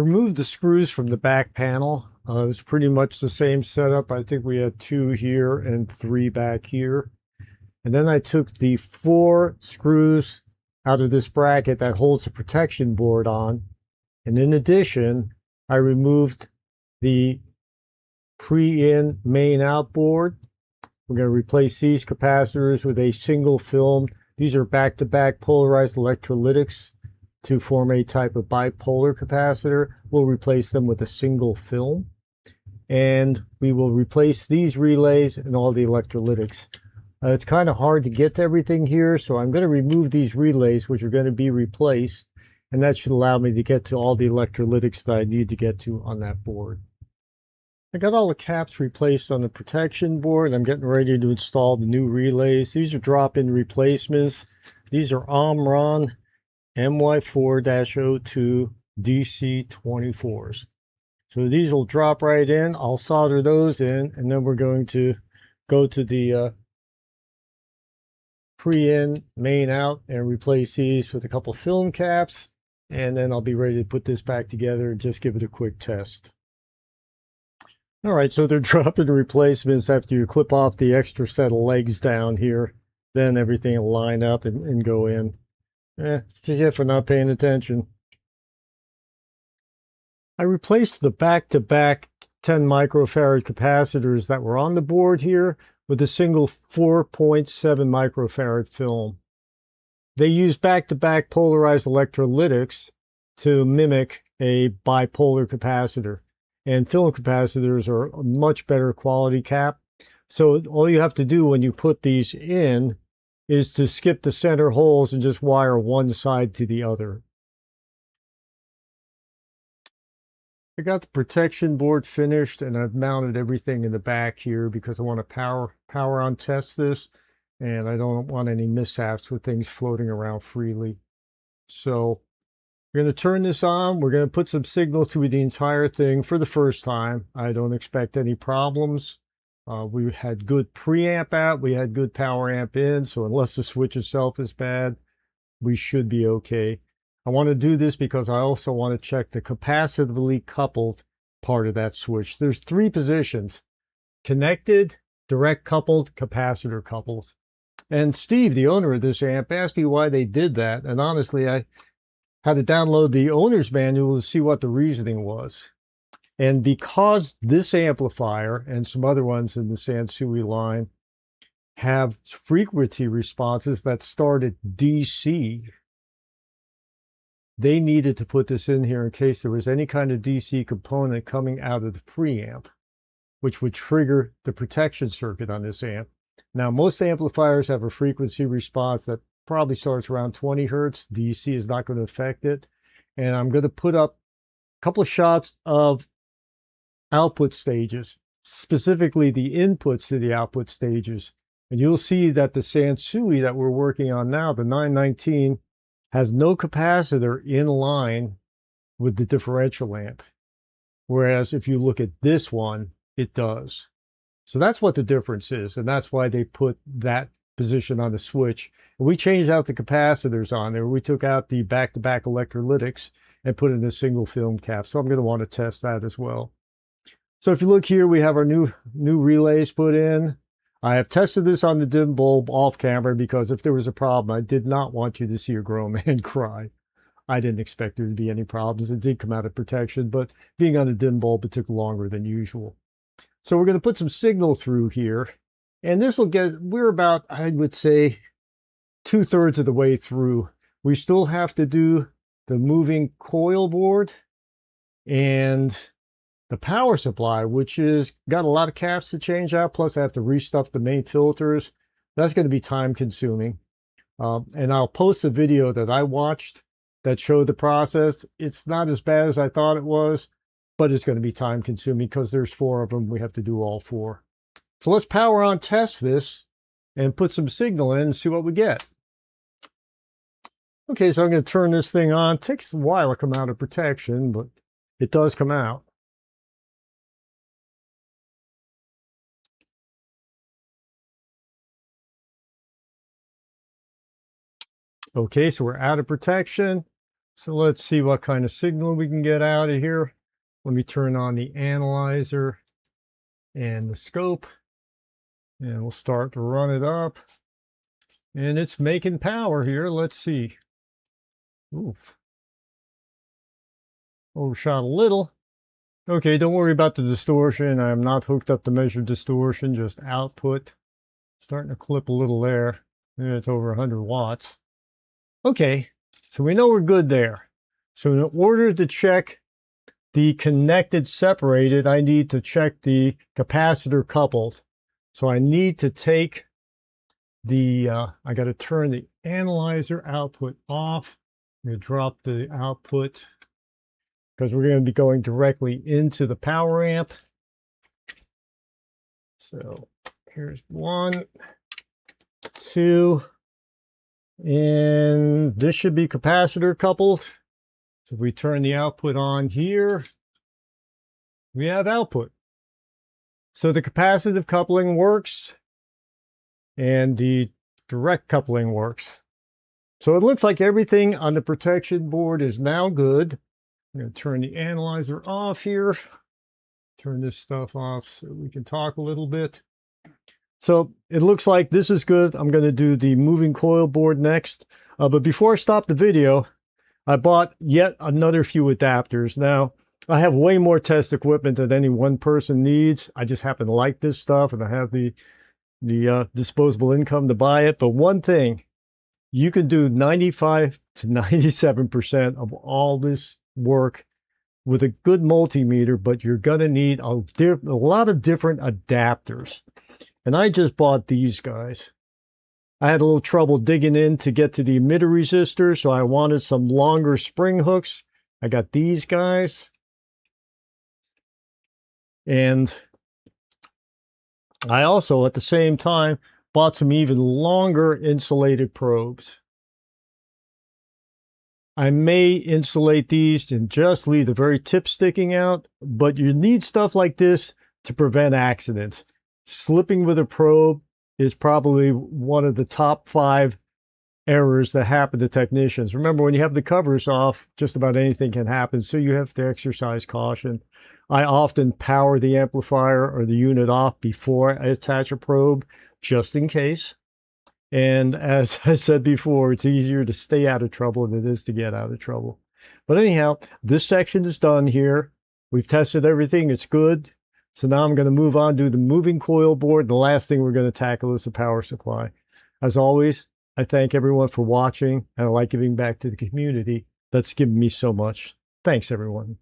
removed the screws from the back panel. It was pretty much the same setup. I think we had 2 here and 3 back here. And then I took the 4 screws out of this bracket that holds the protection board on. And in addition, I removed the pre-in main out board. We're going to replace these capacitors with a single film. These are back-to-back polarized electrolytics to form a type of bipolar capacitor. We'll replace them with a single film. And we will replace these relays and all the electrolytics. It's kind of hard to get to everything here, so I'm going to remove these relays, which are going to be replaced, and that should allow me to get to all the electrolytics that I need to get to on that board. I got all the caps replaced on the protection board. I'm getting ready to install the new relays. These are drop-in replacements. These are Omron MY4-02 DC24s. So these will drop right in. I'll solder those in, and then we're going to go to the pre-in, main out, and replace these with a couple film caps, and then I'll be ready to put this back together and just give it a quick test. All right, so they're drop-in replacements after you clip off the extra set of legs down here. Then everything will line up and go in. Forget for not paying attention. I replaced the back-to-back 10 microfarad capacitors that were on the board here with a single 4.7 microfarad film. They use back-to-back polarized electrolytics to mimic a bipolar capacitor. And film capacitors are a much better quality cap. So all you have to do when you put these in is to skip the center holes and just wire one side to the other. I got the protection board finished, and I've mounted everything in the back here because I want to power on test this, and I don't want any mishaps with things floating around freely. So we're going to turn this on. We're going to put some signals through the entire thing for the first time. I don't expect any problems. We had good preamp out. We had good power amp in. So unless the switch itself is bad, we should be okay. I want to do this because I also want to check the capacitively coupled part of that switch. There's 3 positions: connected, direct coupled, capacitor coupled. And Steve, the owner of this amp, asked me why they did that. And honestly, I had to download the owner's manual to see what the reasoning was. And because this amplifier and some other ones in the Sansui line have frequency responses that start at DC, they needed to put this in here in case there was any kind of DC component coming out of the preamp, which would trigger the protection circuit on this amp. Now, most amplifiers have a frequency response that probably starts around 20 hertz. DC is not going to affect it. And I'm going to put up a couple of shots of output stages, specifically the inputs to the output stages. And you'll see that the Sansui that we're working on now, the 919, has no capacitor in line with the differential amp. Whereas if you look at this one, it does. So that's what the difference is. And that's why they put that position on the switch. And we changed out the capacitors on there. We took out the back-to-back electrolytics and put in a single film cap. So I'm going to want to test that as well. So if you look here, we have our new relays put in. I have tested this on the dim bulb off camera because if there was a problem, I did not want you to see a grown man cry. I didn't expect there to be any problems. It did come out of protection, but being on a dim bulb, it took longer than usual. So we're going to put some signal through here, and this will we're about, I would say, 2/3 of the way through. We still have to do the moving coil board and the power supply, which is got a lot of caps to change out, plus I have to restuff the main filters. That's going to be time consuming. And I'll post a video that I watched that showed the process. It's not as bad as I thought it was, but it's going to be time consuming because there's 4 of them. We have to do all 4. So let's power on test this and put some signal in and see what we get. Okay, so I'm going to turn this thing on. It takes a while to come out of protection, but it does come out. Okay, so we're out of protection. So let's see what kind of signal we can get out of here. Let me turn on the analyzer and the scope, and we'll start to run it up. And it's making power here. Let's see. Oof. Overshot a little. Okay, don't worry about the distortion. I'm not hooked up to measure distortion, just output. Starting to clip a little there. Yeah, it's over 100 watts. Okay, so we know we're good there. So in order to check the connected separated, I need to check the capacitor coupled. So I need to take the, I got to turn the analyzer output off. I'm going to drop the output because we're going to be going directly into the power amp. So here's 1, 2, and this should be capacitor coupled. So if we turn the output on here, we have output. So the capacitive coupling works and the direct coupling works. So it looks like everything on the protection board is now good. I'm going to turn the analyzer off here. Turn this stuff off so we can talk a little bit. So it looks like this is good. I'm going to do the moving coil board next. But before I stop the video, I bought yet another few adapters. Now, I have way more test equipment than any one person needs. I just happen to like this stuff, and I have the disposable income to buy it. But one thing, you can do 95 to 97% of all this work with a good multimeter, but you're going to need a lot of different adapters. And I just bought these guys. I had a little trouble digging in to get to the emitter resistor, so I wanted some longer spring hooks. I got these guys. And I also, at the same time, bought some even longer insulated probes. I may insulate these and just leave the very tip sticking out, but you need stuff like this to prevent accidents. Slipping with a probe is probably one of the top 5 errors that happen to technicians. Remember, when you have the covers off, just about anything can happen, so you have to exercise caution. I often power the amplifier or the unit off before I attach a probe, just in case. And as I said before, it's easier to stay out of trouble than it is to get out of trouble. But anyhow, this section is done here. We've tested everything. It's good. So now I'm going to move on to the moving coil board. The last thing we're going to tackle is the power supply. As always, I thank everyone for watching, and I like giving back to the community that's given me so much. Thanks, everyone.